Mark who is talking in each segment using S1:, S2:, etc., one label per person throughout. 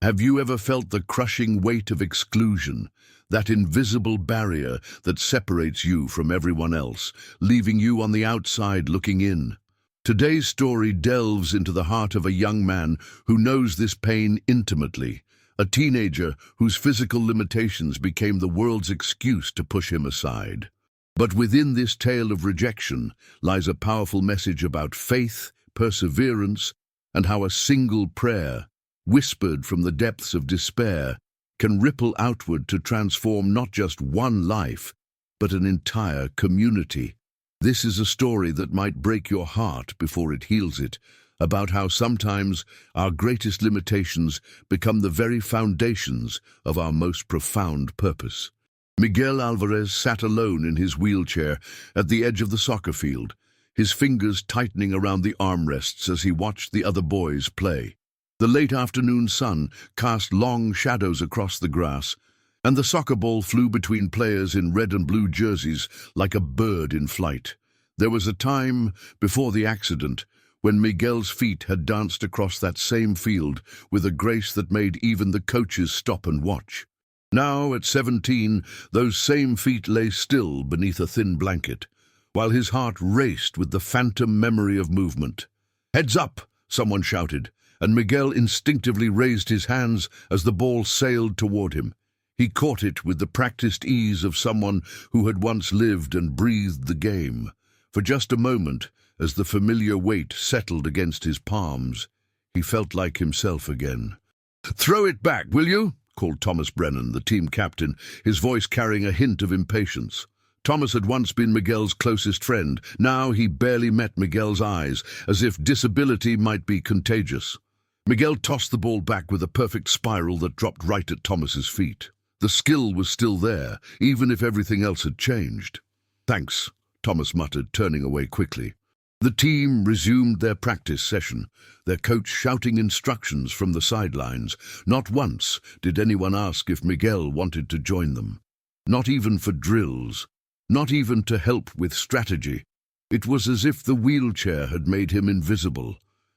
S1: Have you ever felt the crushing weight of exclusion, that invisible barrier that separates you from everyone else, leaving you on the outside looking in? Today's story delves into the heart of a young man who knows this pain intimately, a teenager whose physical limitations became the world's excuse to push him aside. But within this tale of rejection lies a powerful message about faith, perseverance, and how a single prayer, whispered from the depths of despair, can ripple outward to transform not just one life, but an entire community. This is a story that might break your heart before it heals it, about how sometimes our greatest limitations become the very foundations of our most profound purpose. Miguel Alvarez sat alone in his wheelchair at the edge of the soccer field, his fingers tightening around the armrests as he watched the other boys play. The late afternoon sun cast long shadows across the grass, and the soccer ball flew between players in red and blue jerseys like a bird in flight. There was a time, before the accident, when Miguel's feet had danced across that same field with a grace that made even the coaches stop and watch. Now, at 17, those same feet lay still beneath a thin blanket, while his heart raced with the phantom memory of movement. "Heads up!" someone shouted, and Miguel instinctively raised his hands as the ball sailed toward him. He caught it with the practiced ease of someone who had once lived and breathed the game. For just a moment, as the familiar weight settled against his palms, he felt like himself again. "Throw it back, will you?" called Thomas Brennan, the team captain, his voice carrying a hint of impatience. Thomas had once been Miguel's closest friend. Now he barely met Miguel's eyes, as if disability might be contagious. Miguel tossed the ball back with a perfect spiral that dropped right at Thomas's feet. The skill was still there, even if everything else had changed. "Thanks," Thomas muttered, turning away quickly. The team resumed their practice session, their coach shouting instructions from the sidelines. Not once did anyone ask if Miguel wanted to join them. Not even for drills, not even to help with strategy. It was as if the wheelchair had made him invisible.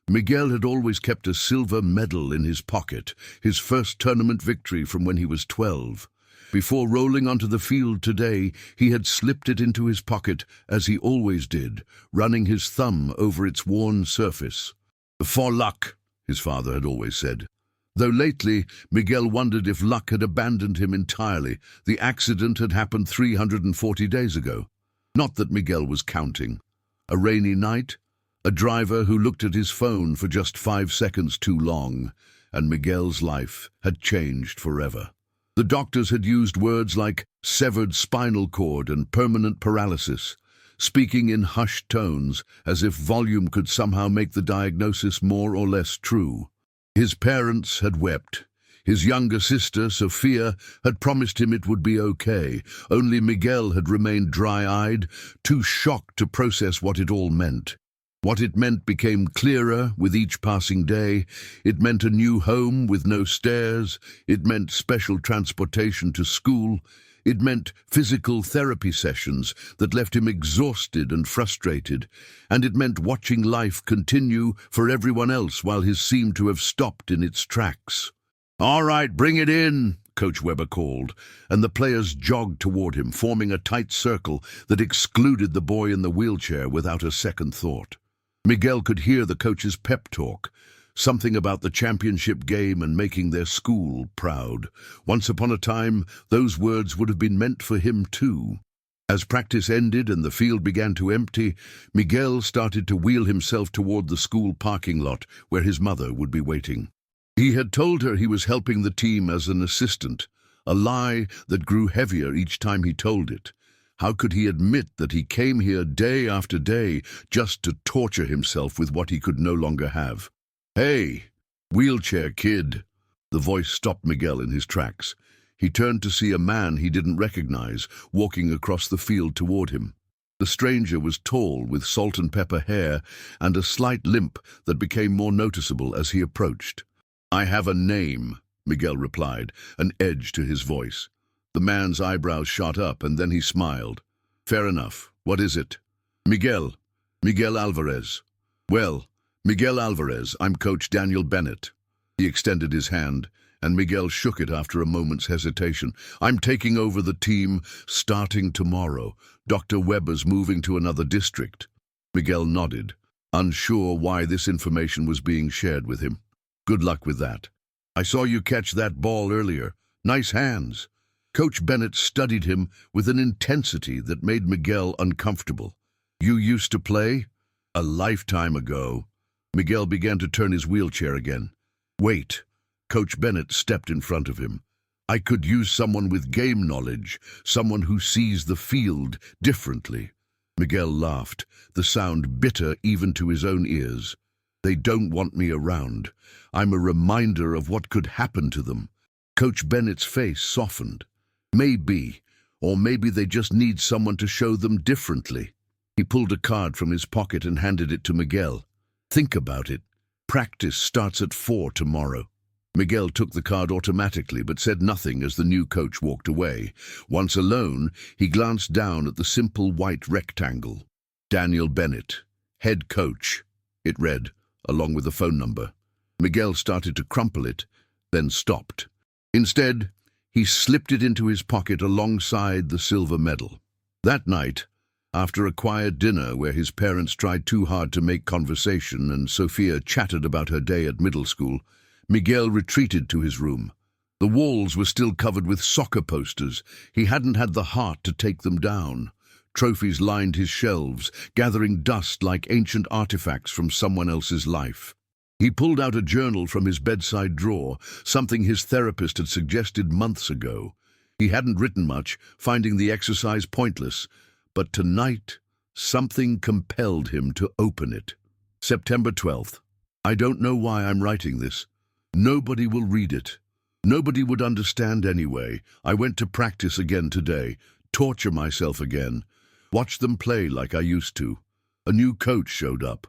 S1: Miguel had always kept a silver medal in his pocket, his first tournament victory from when he was 12. Before rolling onto the field today, he had slipped it into his pocket, as he always did, running his thumb over its worn surface. "For luck," his father had always said. Though lately, Miguel wondered if luck had abandoned him entirely. The accident had happened 340 days ago. Not that Miguel was counting. A rainy night, a driver who looked at his phone for just 5 seconds too long, and Miguel's life had changed forever. The doctors had used words like severed spinal cord and permanent paralysis, speaking in hushed tones as if volume could somehow make the diagnosis more or less true. His parents had wept. His younger sister, Sophia, had promised him it would be okay. Only Miguel had remained dry-eyed, too shocked to process what it all meant. What it meant became clearer with each passing day. It meant a new home with no stairs. It meant special transportation to school. It meant physical therapy sessions that left him exhausted and frustrated. And it meant watching life continue for everyone else while his seemed to have stopped in its tracks. "All right, bring it in," Coach Weber called, and the players jogged toward him, forming a tight circle that excluded the boy in the wheelchair without a second thought. Miguel could hear the coach's pep talk, something about the championship game and making their school proud. Once upon a time, those words would have been meant for him too. As practice ended and the field began to empty, Miguel started to wheel himself toward the school parking lot where his mother would be waiting. He had told her he was helping the team as an assistant, a lie that grew heavier each time he told it. How could he admit that he came here day after day just to torture himself with what he could no longer have? "Hey, wheelchair kid." The voice stopped Miguel in his tracks. He turned to see a man he didn't recognize walking across the field toward him. The stranger was tall, with salt and pepper hair and a slight limp that became more noticeable as he approached. "I have a name," Miguel replied, an edge to his voice. The man's eyebrows shot up, and then he smiled. "Fair enough. What is it?" "Miguel Alvarez." "Well, Miguel Alvarez, I'm Coach Daniel Bennett." He extended his hand, and Miguel shook it after a moment's hesitation. "I'm taking over the team starting tomorrow. Dr. Weber's moving to another district." Miguel nodded, unsure why this information was being shared with him. "Good luck with that. I saw you catch that ball earlier. Nice hands." Coach Bennett studied him with an intensity that made Miguel uncomfortable. "You used to play?" "A lifetime ago." Miguel began to turn his wheelchair again. "Wait." Coach Bennett stepped in front of him. "I could use someone with game knowledge, someone who sees the field differently." Miguel laughed, the sound bitter even to his own ears. "They don't want me around. I'm a reminder of what could happen to them." Coach Bennett's face softened. "Maybe, or maybe they just need someone to show them differently." He pulled a card from his pocket and handed it to Miguel. "Think about it. Practice starts at 4 tomorrow." Miguel took the card automatically but said nothing as the new coach walked away. Once alone, he glanced down at the simple white rectangle. "Daniel Bennett, head coach," it read, along with a phone number. Miguel started to crumple it, then stopped. Instead, he slipped it into his pocket alongside the silver medal. That night, after a quiet dinner where his parents tried too hard to make conversation and Sophia chatted about her day at middle school, Miguel retreated to his room. The walls were still covered with soccer posters. He hadn't had the heart to take them down. Trophies lined his shelves, gathering dust like ancient artifacts from someone else's life. He pulled out a journal from his bedside drawer, something his therapist had suggested months ago. He hadn't written much, finding the exercise pointless, but tonight something compelled him to open it. September 12th. "I don't know why I'm writing this. Nobody will read it. Nobody would understand anyway. I went to practice again today, torture myself again, watch them play like I used to. A new coach showed up,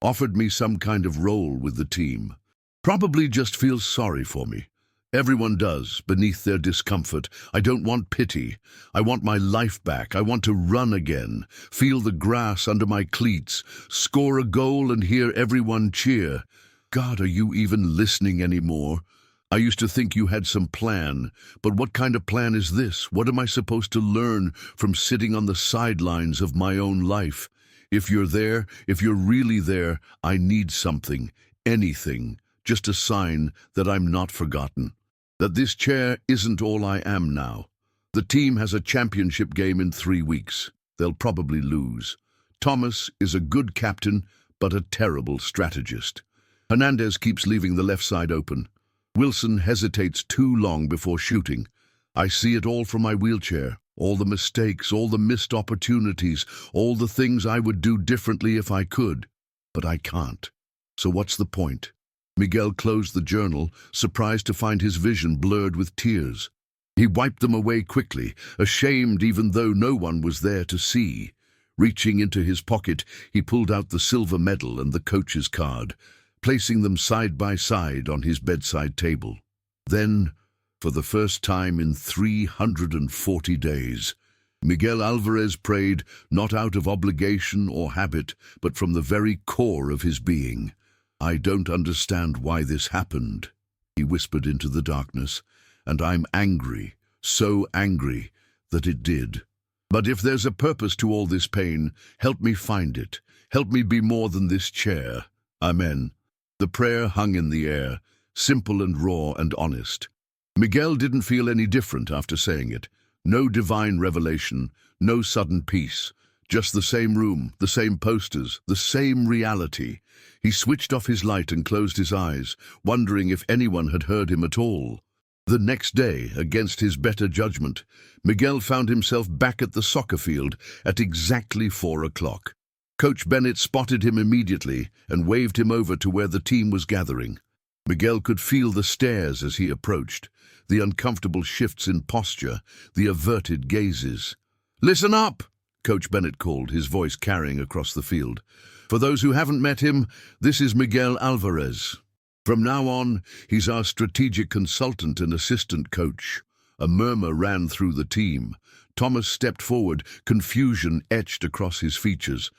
S1: offered me some kind of role with the team. Probably just feels sorry for me. Everyone does, beneath their discomfort. I don't want pity. I want my life back. I want to run again, feel the grass under my cleats, score a goal and hear everyone cheer. God, are you even listening anymore? I used to think you had some plan, but what kind of plan is this? What am I supposed to learn from sitting on the sidelines of my own life? If you're there, if you're really there, I need something, anything, just a sign that I'm not forgotten, that this chair isn't all I am now. The team has a championship game in 3 weeks. They'll probably lose. Thomas is a good captain, but a terrible strategist. Hernandez keeps leaving the left side open. Wilson hesitates too long before shooting. I see it all from my wheelchair, all the mistakes, all the missed opportunities, all the things I would do differently if I could. But I can't. So what's the point? Miguel closed the journal, surprised to find his vision blurred with tears. He wiped them away quickly, ashamed even though no one was there to see. Reaching into his pocket, he pulled out the silver medal and the coach's card, placing them side by side on his bedside table. Then, for the first time in 340 days, Miguel Alvarez prayed not out of obligation or habit, but from the very core of his being. "I don't understand why this happened," he whispered into the darkness, "and I'm angry, so angry that it did. But if there's a purpose to all this pain, help me find it. Help me be more than this chair. Amen." The prayer hung in the air, simple and raw and honest. Miguel didn't feel any different after saying it. No divine revelation, no sudden peace. Just the same room, the same posters, the same reality. He switched off his light and closed his eyes, wondering if anyone had heard him at all. The next day, against his better judgment, Miguel found himself back at the soccer field at exactly 4 o'clock. Coach Bennett spotted him immediately and waved him over to where the team was gathering. Miguel could feel the stares as he approached, the uncomfortable shifts in posture, the averted gazes. "Listen up!" Coach Bennett called, his voice carrying across the field. "For those who haven't met him, this is Miguel Alvarez. From now on, he's our strategic consultant and assistant coach." A murmur ran through the team. Thomas stepped forward, confusion etched across his features.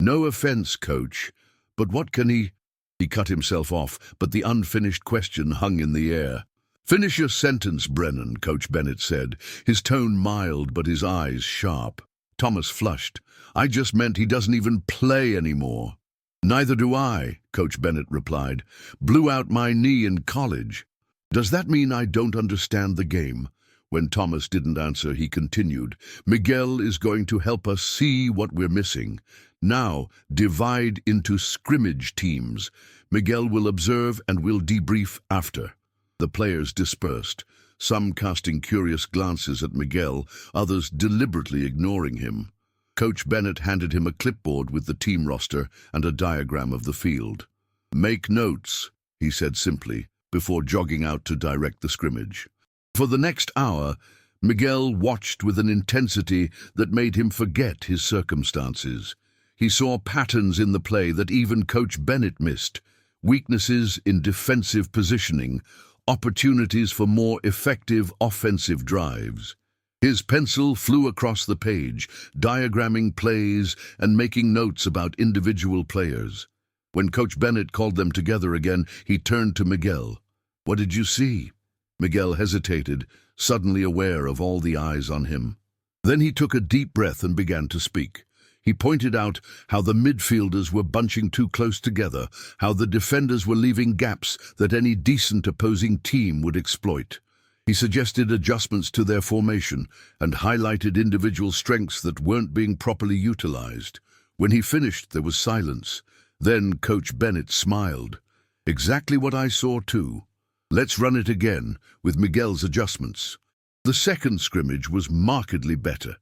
S1: "No offense, coach, but what can he—" He cut himself off, but the unfinished question hung in the air. "Finish your sentence, Brennan," Coach Bennett said, his tone mild but his eyes sharp. Thomas flushed. "I just meant he doesn't even play anymore." "Neither do I," Coach Bennett replied. "Blew out my knee in college." "Does that mean I don't understand the game?" When Thomas didn't answer, he continued, "Miguel is going to help us see what we're missing. Now, divide into scrimmage teams. Miguel will observe and we'll debrief after." The players dispersed, some casting curious glances at Miguel, others deliberately ignoring him. Coach Bennett handed him a clipboard with the team roster and a diagram of the field. "Make notes," he said simply, before jogging out to direct the scrimmage. For the next hour, Miguel watched with an intensity that made him forget his circumstances. He saw patterns in the play that even Coach Bennett missed, weaknesses in defensive positioning, opportunities for more effective offensive drives. His pencil flew across the page, diagramming plays and making notes about individual players. When Coach Bennett called them together again, he turned to Miguel. "What did you see?" Miguel hesitated, suddenly aware of all the eyes on him. Then he took a deep breath and began to speak. He pointed out how the midfielders were bunching too close together, how the defenders were leaving gaps that any decent opposing team would exploit. He suggested adjustments to their formation and highlighted individual strengths that weren't being properly utilized. When he finished, there was silence. Then Coach Bennett smiled. "Exactly what I saw too. Let's run it again, with Miguel's adjustments." The second scrimmage was markedly better.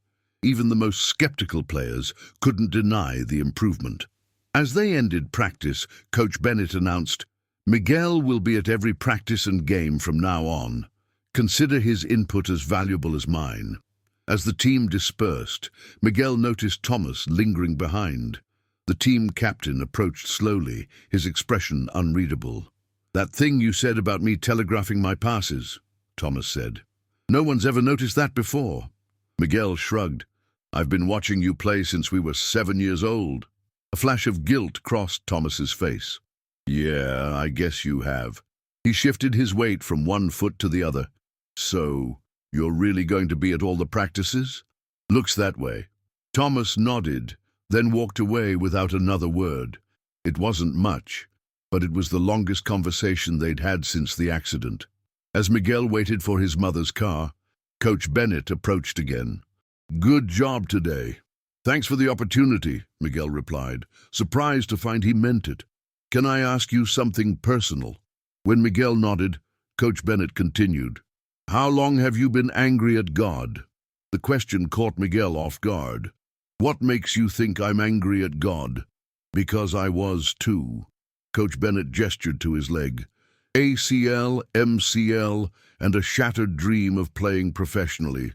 S1: Even the most skeptical players couldn't deny the improvement. As they ended practice, Coach Bennett announced, "Miguel will be at every practice and game from now on. Consider his input as valuable as mine." As the team dispersed, Miguel noticed Thomas lingering behind. The team captain approached slowly, his expression unreadable. "That thing you said about me telegraphing my passes," Thomas said. "No one's ever noticed that before." Miguel shrugged. "I've been watching you play since we were 7 years old." A flash of guilt crossed Thomas's face. "Yeah, I guess you have." He shifted his weight from one foot to the other. "So, you're really going to be at all the practices?" "Looks that way." Thomas nodded, then walked away without another word. It wasn't much, but it was the longest conversation they'd had since the accident. As Miguel waited for his mother's car, Coach Bennett approached again. "Good job today." "Thanks for the opportunity," Miguel replied, surprised to find he meant it. "Can I ask you something personal?" When Miguel nodded, Coach Bennett continued, "How long have you been angry at God?" The question caught Miguel off guard. "What makes you think I'm angry at God?" "Because I was too." Coach Bennett gestured to his leg. "ACL, MCL, and a shattered dream of playing professionally.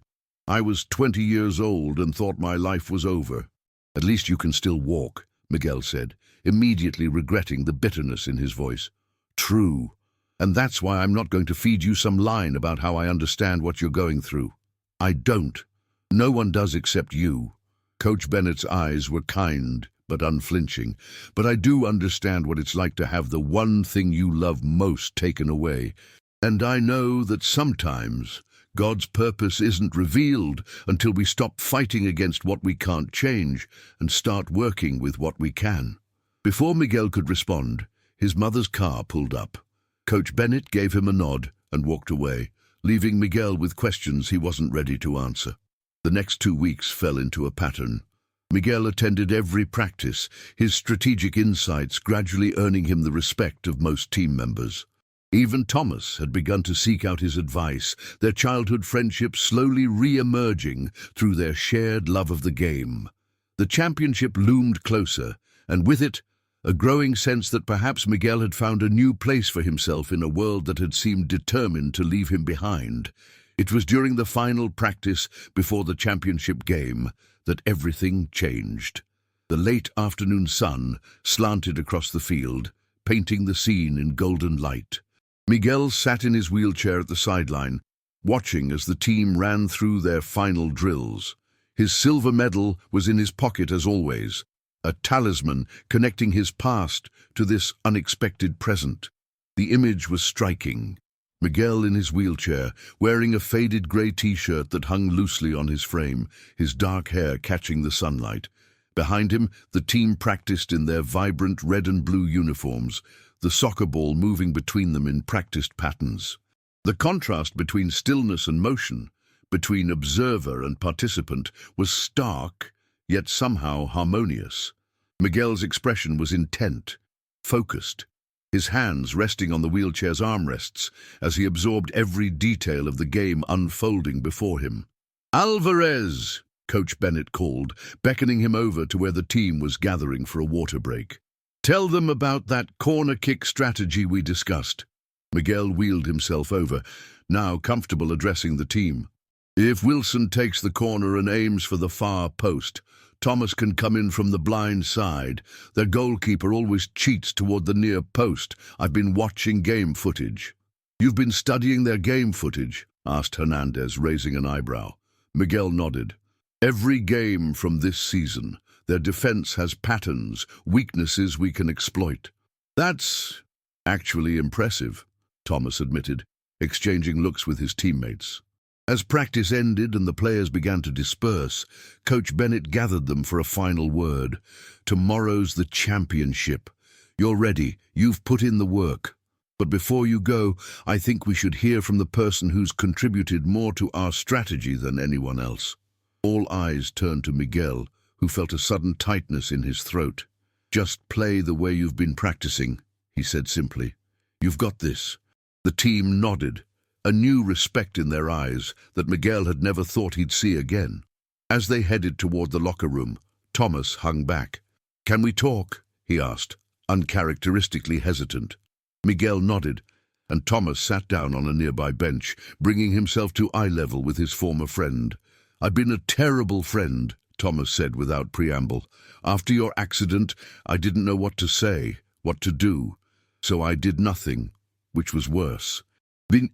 S1: I was 20 years old and thought my life was over." "At least you can still walk," Miguel said, immediately regretting the bitterness in his voice. "True. And that's why I'm not going to feed you some line about how I understand what you're going through. I don't. No one does except you." Coach Bennett's eyes were kind but unflinching. "But I do understand what it's like to have the one thing you love most taken away. And I know that sometimes God's purpose isn't revealed until we stop fighting against what we can't change and start working with what we can." Before Miguel could respond, his mother's car pulled up. Coach Bennett gave him a nod and walked away, leaving Miguel with questions he wasn't ready to answer. The next 2 weeks fell into a pattern. Miguel attended every practice, his strategic insights gradually earning him the respect of most team members. Even Thomas had begun to seek out his advice, their childhood friendship slowly re-emerging through their shared love of the game. The championship loomed closer, and with it, a growing sense that perhaps Miguel had found a new place for himself in a world that had seemed determined to leave him behind. It was during the final practice before the championship game that everything changed. The late afternoon sun slanted across the field, painting the scene in golden light. Miguel sat in his wheelchair at the sideline, watching as the team ran through their final drills. His silver medal was in his pocket as always, a talisman connecting his past to this unexpected present. The image was striking. Miguel in his wheelchair, wearing a faded grey t-shirt that hung loosely on his frame, his dark hair catching the sunlight. Behind him, the team practiced in their vibrant red and blue uniforms, the soccer ball moving between them in practiced patterns. The contrast between stillness and motion, between observer and participant, was stark, yet somehow harmonious. Miguel's expression was intent, focused, his hands resting on the wheelchair's armrests as he absorbed every detail of the game unfolding before him. "Alvarez!" Coach Bennett called, beckoning him over to where the team was gathering for a water break. "Tell them about that corner kick strategy we discussed." Miguel wheeled himself over, now comfortable addressing the team. "If Wilson takes the corner and aims for the far post, Thomas can come in from the blind side. Their goalkeeper always cheats toward the near post. I've been watching game footage." "You've been studying their game footage?" asked Hernandez, raising an eyebrow. Miguel nodded. "Every game from this season, their defense has patterns, weaknesses we can exploit." "That's actually impressive," Thomas admitted, exchanging looks with his teammates. As practice ended and the players began to disperse, Coach Bennett gathered them for a final word. "Tomorrow's the championship. You're ready. You've put in the work. But before you go, I think we should hear from the person who's contributed more to our strategy than anyone else." All eyes turned to Miguel, who felt a sudden tightness in his throat. "Just play the way you've been practicing," he said simply. "You've got this." The team nodded, a new respect in their eyes that Miguel had never thought he'd see again. As they headed toward the locker room, Thomas hung back. "Can we talk?" he asked, uncharacteristically hesitant. Miguel nodded, and Thomas sat down on a nearby bench, bringing himself to eye level with his former friend. "I've been a terrible friend," Thomas said without preamble. "After your accident, I didn't know what to say, what to do, so I did nothing, which was worse."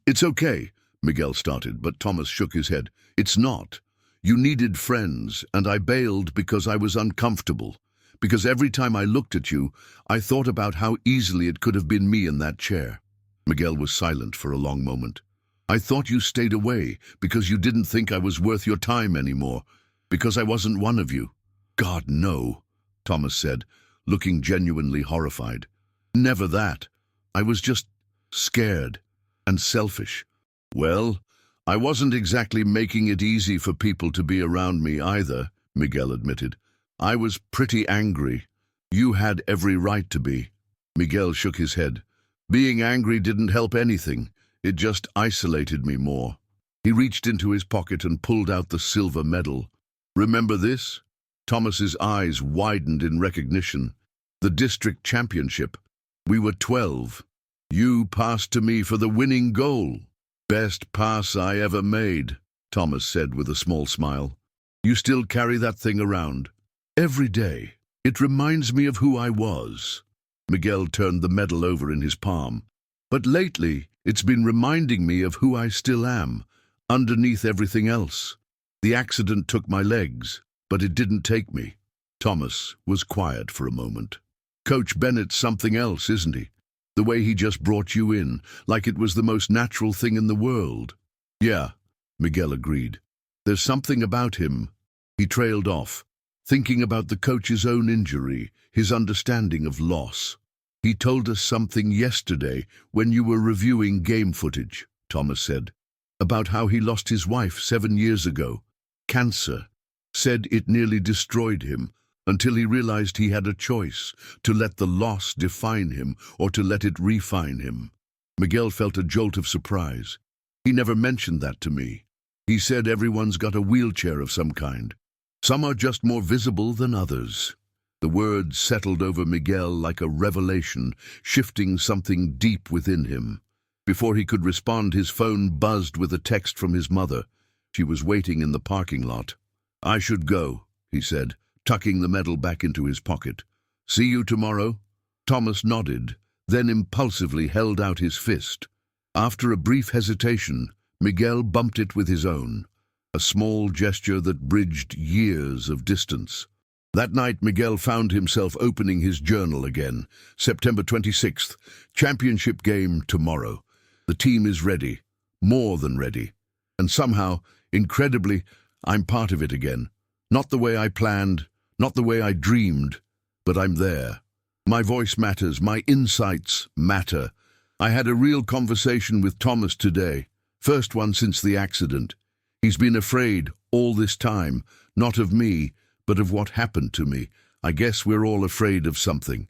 S1: "It's okay," Miguel started, but Thomas shook his head. "It's not. You needed friends, and I bailed because I was uncomfortable. Because every time I looked at you, I thought about how easily it could have been me in that chair." Miguel was silent for a long moment. "I thought you stayed away because you didn't think I was worth your time anymore, because I wasn't one of you." "God, no," Thomas said, looking genuinely horrified. "Never that. I was just scared and selfish." "Well, I wasn't exactly making it easy for people to be around me either," Miguel admitted. "I was pretty angry. You had every right to be." Miguel shook his head. "Being angry didn't help anything. It just isolated me more." He reached into his pocket and pulled out the silver medal. "Remember this?" Thomas's eyes widened in recognition. "The district championship. We were 12. You passed to me for the winning goal." "Best pass I ever made," Thomas said with a small smile. "You still carry that thing around?" "Every day. It reminds me of who I was." Miguel turned the medal over in his palm. "But lately, it's been reminding me of who I still am, underneath everything else. The accident took my legs, but it didn't take me." Thomas was quiet for a moment. "Coach Bennett's something else, isn't he? The way he just brought you in, like it was the most natural thing in the world." "Yeah," Miguel agreed. "There's something about him." He trailed off, thinking about the coach's own injury, his understanding of loss. "He told us something yesterday when you were reviewing game footage," Thomas said, "about how he lost his wife 7 years ago. Cancer. Said it nearly destroyed him, until he realized he had a choice, to let the loss define him or to let it refine him." Miguel felt a jolt of surprise. "He never mentioned that to me. He said everyone's got a wheelchair of some kind. Some are just more visible than others." The words settled over Miguel like a revelation, shifting something deep within him. Before he could respond, his phone buzzed with a text from his mother. She was waiting in the parking lot. "I should go," he said, tucking the medal back into his pocket. "See you tomorrow?" Thomas nodded, then impulsively held out his fist. After a brief hesitation, Miguel bumped it with his own, a small gesture that bridged years of distance. That night, Miguel found himself opening his journal again. September 26th, championship game tomorrow. The team is ready, more than ready. And somehow, incredibly, I'm part of it again. Not the way I planned, not the way I dreamed, but I'm there. My voice matters, my insights matter. I had a real conversation with Thomas today, first one since the accident. He's been afraid all this time, not of me, but of what happened to me. I guess we're all afraid of something.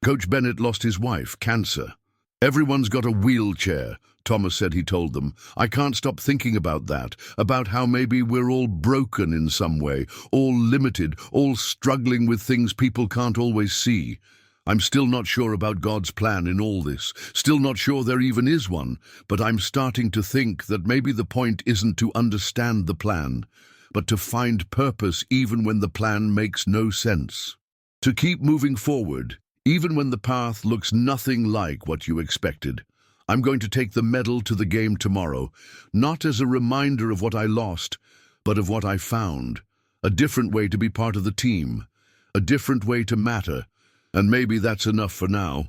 S1: Coach Bennett lost his wife, cancer. Everyone's got a wheelchair, Thomas said. He told them. I can't stop thinking about that, about how maybe we're all broken in some way, all limited, all struggling with things people can't always see. I'm still not sure about God's plan in all this, still not sure there even is one, but I'm starting to think that maybe the point isn't to understand the plan, but to find purpose even when the plan makes no sense. To keep moving forward, even when the path looks nothing like what you expected. I'm going to take the medal to the game tomorrow, not as a reminder of what I lost, but of what I found. A different way to be part of the team, a different way to matter. And maybe that's enough for now.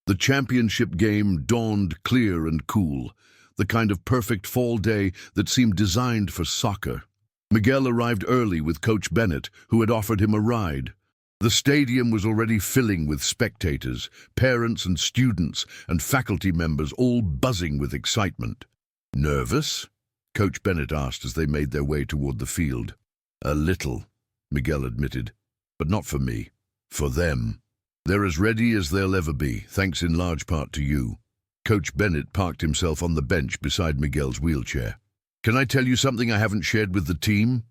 S1: The championship game dawned clear and cool, the kind of perfect fall day that seemed designed for soccer. Miguel arrived early with Coach Bennett, who had offered him a ride. The stadium was already filling with spectators, parents and students and faculty members, all buzzing with excitement. Nervous? Coach Bennett asked as they made their way toward the field. A little, Miguel admitted, but not for me, for them. They're as ready as they'll ever be, thanks in large part to you. Coach Bennett parked himself on the bench beside Miguel's wheelchair. Can I tell you something I haven't shared with the team?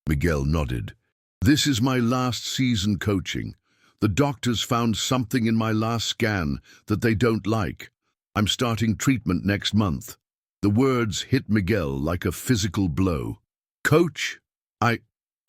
S1: Miguel nodded. This is my last season coaching. The doctors found something in my last scan that they don't like. I'm starting treatment next month. The words hit Miguel like a physical blow. Coach, I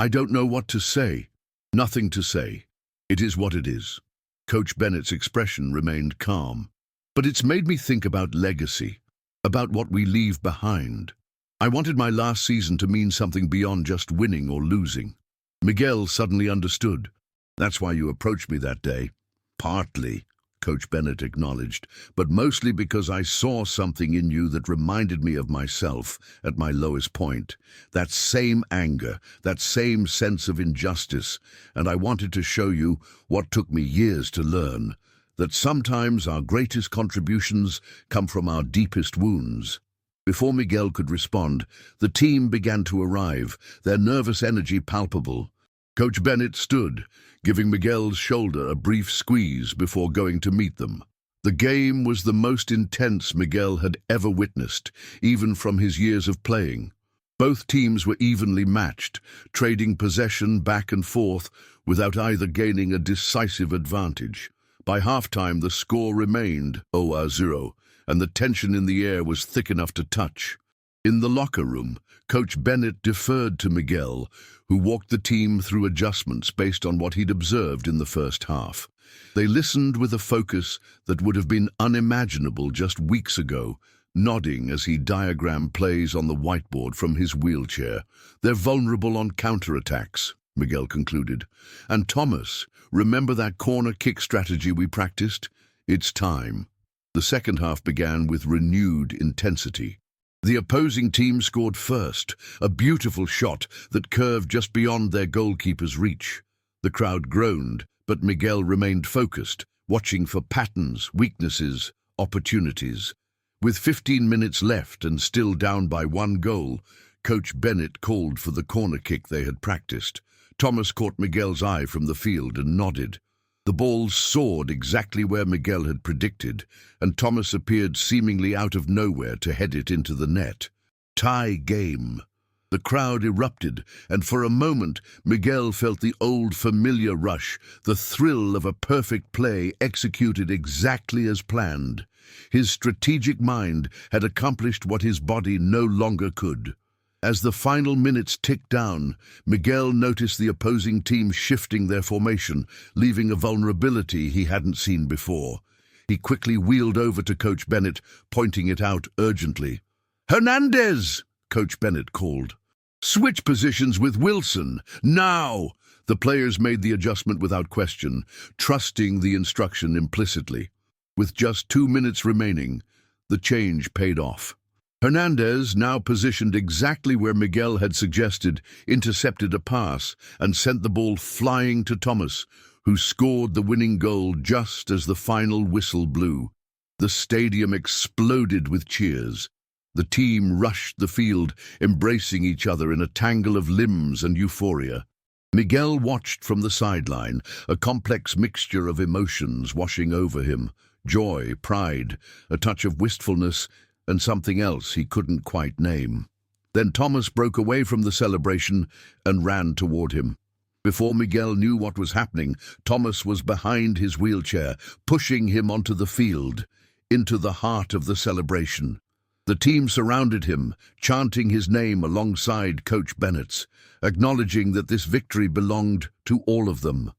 S1: don't know what to say. Nothing to say. It is what it is. Coach Bennett's expression remained calm. But it's made me think about legacy, about what we leave behind. I wanted my last season to mean something beyond just winning or losing. Miguel suddenly understood. That's why you approached me that day. Partly, Coach Bennett acknowledged, but mostly because I saw something in you that reminded me of myself at my lowest point. That same anger, that same sense of injustice, and I wanted to show you what took me years to learn, that sometimes our greatest contributions come from our deepest wounds. Before Miguel could respond, the team began to arrive, their nervous energy palpable. Coach Bennett stood, giving Miguel's shoulder a brief squeeze before going to meet them. The game was the most intense Miguel had ever witnessed, even from his years of playing. Both teams were evenly matched, trading possession back and forth without either gaining a decisive advantage. By halftime, the score remained 0-0, and the tension in the air was thick enough to touch. In the locker room, Coach Bennett deferred to Miguel, who walked the team through adjustments based on what he'd observed in the first half. They listened with a focus that would have been unimaginable just weeks ago, nodding as he diagrammed plays on the whiteboard from his wheelchair. They're vulnerable on counterattacks, Miguel concluded. And Thomas, remember that corner kick strategy we practiced? It's time. The second half began with renewed intensity. The opposing team scored first, a beautiful shot that curved just beyond their goalkeeper's reach. The crowd groaned, but Miguel remained focused, watching for patterns, weaknesses, opportunities. With 15 minutes left and still down by 1 goal, Coach Bennett called for the corner kick they had practiced. Thomas caught Miguel's eye from the field and nodded. The ball soared exactly where Miguel had predicted, and Thomas appeared seemingly out of nowhere to head it into the net. Tie game. The crowd erupted, and for a moment Miguel felt the old familiar rush, the thrill of a perfect play executed exactly as planned. His strategic mind had accomplished what his body no longer could. As the final minutes ticked down, Miguel noticed the opposing team shifting their formation, leaving a vulnerability he hadn't seen before. He quickly wheeled over to Coach Bennett, pointing it out urgently. "Hernandez!" Coach Bennett called. "Switch positions with Wilson, now!" The players made the adjustment without question, trusting the instruction implicitly. With just 2 minutes remaining, The change paid off. Hernandez, now positioned exactly where Miguel had suggested, intercepted a pass and sent the ball flying to Thomas, who scored the winning goal just as the final whistle blew. The stadium exploded with cheers. The team rushed the field, embracing each other in a tangle of limbs and euphoria. Miguel watched from the sideline, a complex mixture of emotions washing over him: joy, pride, a touch of wistfulness, and something else he couldn't quite name. Then Thomas broke away from the celebration and ran toward him. Before Miguel knew what was happening, Thomas was behind his wheelchair, pushing him onto the field, into the heart of the celebration. The team surrounded him, chanting his name alongside Coach Bennett's, acknowledging that this victory belonged to all of them.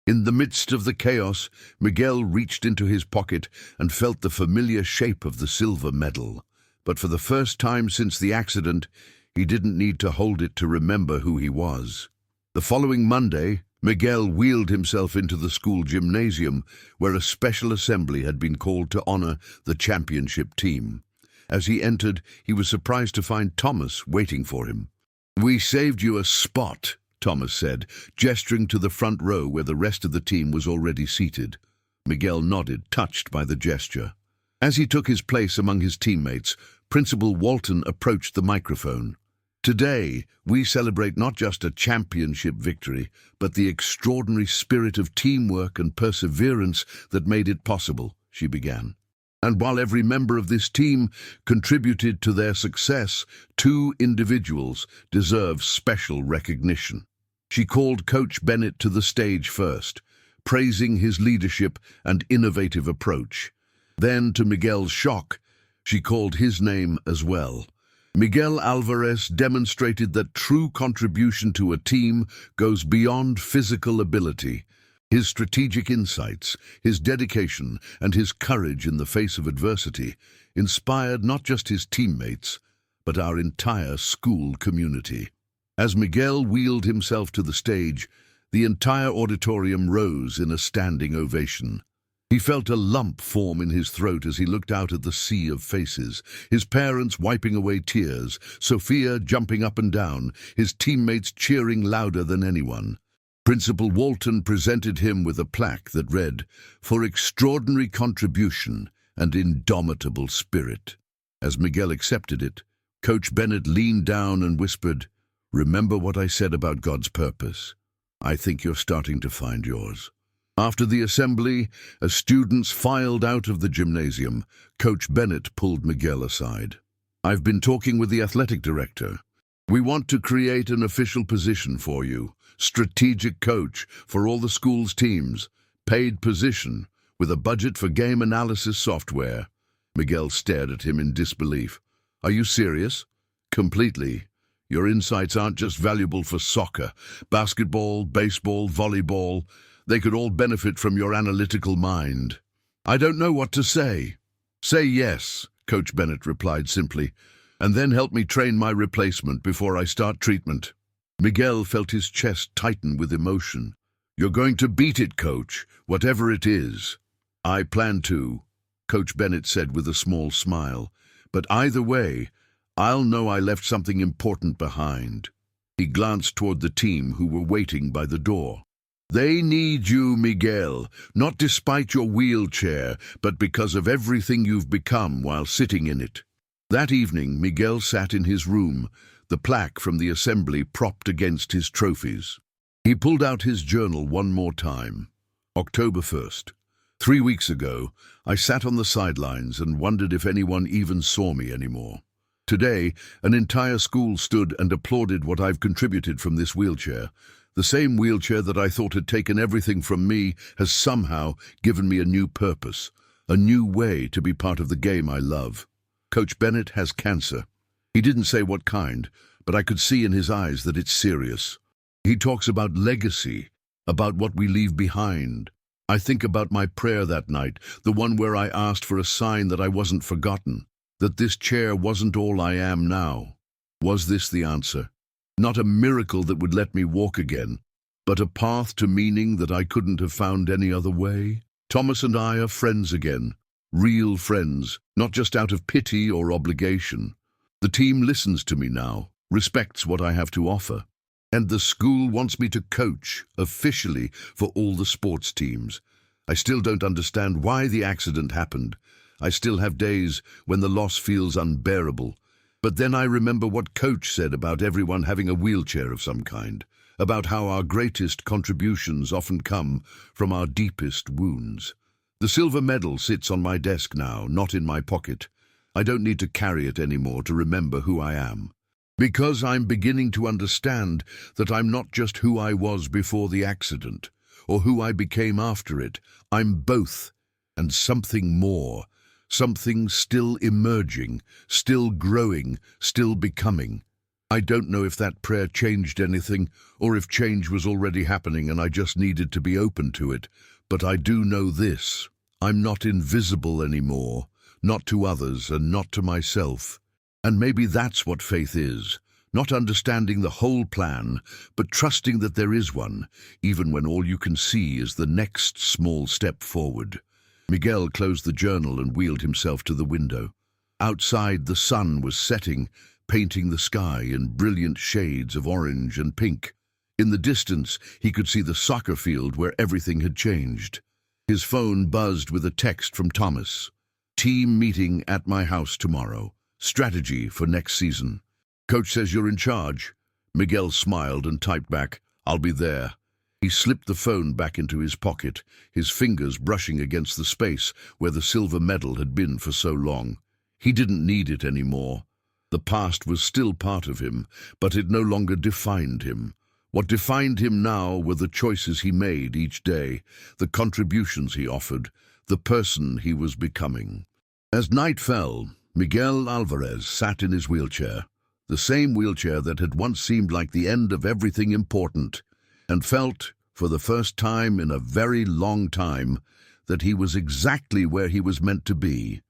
S1: In the midst of the chaos, Miguel reached into his pocket and felt the familiar shape of the silver medal. But for the first time since the accident, he didn't need to hold it to remember who he was. The following Monday, Miguel wheeled himself into the school gymnasium, where a special assembly had been called to honor the championship team. As he entered, he was surprised to find Thomas waiting for him. "We saved you a spot," Thomas said, gesturing to the front row where the rest of the team was already seated. Miguel nodded, touched by the gesture. As he took his place among his teammates, Principal Walton approached the microphone. "Today, we celebrate not just a championship victory, but the extraordinary spirit of teamwork and perseverance that made it possible," she began. "And while every member of this team contributed to their success, two individuals deserve special recognition." She called Coach Bennett to the stage first, praising his leadership and innovative approach. Then, to Miguel's shock, she called his name as well. Miguel Alvarez demonstrated that true contribution to a team goes beyond physical ability. His strategic insights, his dedication, and his courage in the face of adversity inspired not just his teammates, but our entire school community. As Miguel wheeled himself to the stage, the entire auditorium rose in a standing ovation. He felt a lump form in his throat as he looked out at the sea of faces, his parents wiping away tears, Sophia jumping up and down, his teammates cheering louder than anyone. Principal Walton presented him with a plaque that read, "For extraordinary contribution and indomitable spirit." As Miguel accepted it, Coach Bennett leaned down and whispered, "Remember what I said about God's purpose? I think you're starting to find yours." After the assembly, as students filed out of the gymnasium, Coach Bennett pulled Miguel aside. "I've been talking with the athletic director. We want to create an official position for you, strategic coach for all the school's teams, paid position, with a budget for game analysis software." Miguel stared at him in disbelief. "Are you serious?" "Completely. Your insights aren't just valuable for soccer, basketball, baseball, volleyball. They could all benefit from your analytical mind." "I don't know what to say." "Say yes," Coach Bennett replied simply, "and then help me train my replacement before I start treatment." Miguel felt his chest tighten with emotion. "You're going to beat it, Coach, whatever it is." "I plan to," Coach Bennett said with a small smile. "But either way, I'll know I left something important behind." He glanced toward the team who were waiting by the door. "They need you, Miguel, not despite your wheelchair, but because of everything you've become while sitting in it." That evening, Miguel sat in his room, the plaque from the assembly propped against his trophies. He pulled out his journal one more time. October 1st. 3 weeks ago, I sat on the sidelines and wondered if anyone even saw me anymore. Today, an entire school stood and applauded what I've contributed from this wheelchair. The same wheelchair that I thought had taken everything from me has somehow given me a new purpose, a new way to be part of the game I love. Coach Bennett has cancer. He didn't say what kind, but I could see in his eyes that it's serious. He talks about legacy, about what we leave behind. I think about my prayer that night, the one where I asked for a sign that I wasn't forgotten, that this chair wasn't all I am now. Was this the answer? Not a miracle that would let me walk again, but a path to meaning that I couldn't have found any other way? Thomas and I are friends again. Real friends, not just out of pity or obligation. The team listens to me now, respects what I have to offer. And the school wants me to coach, officially, for all the sports teams. I still don't understand why the accident happened. I still have days when the loss feels unbearable. But then I remember what Coach said about everyone having a wheelchair of some kind, about how our greatest contributions often come from our deepest wounds. The silver medal sits on my desk now, not in my pocket. I don't need to carry it anymore to remember who I am. Because I'm beginning to understand that I'm not just who I was before the accident, or who I became after it. I'm both, and something more. Something still emerging, still growing, still becoming. I don't know if that prayer changed anything, or if change was already happening and I just needed to be open to it. But I do know this. I'm not invisible anymore, not to others and not to myself. And maybe that's what faith is. Not understanding the whole plan, but trusting that there is one, even when all you can see is the next small step forward. Miguel closed the journal and wheeled himself to the window. Outside, the sun was setting, painting the sky in brilliant shades of orange and pink. In the distance, he could see the soccer field where everything had changed. His phone buzzed with a text from Thomas. Team meeting at my house tomorrow. Strategy for next season. Coach says you're in charge. Miguel smiled and typed back, I'll be there. He slipped the phone back into his pocket, his fingers brushing against the space where the silver medal had been for so long. He didn't need it anymore. The past was still part of him, but it no longer defined him. What defined him now were the choices he made each day, the contributions he offered, the person he was becoming. As night fell, Miguel Alvarez sat in his wheelchair, the same wheelchair that had once seemed like the end of everything important, and felt, for the first time in a very long time, that he was exactly where he was meant to be.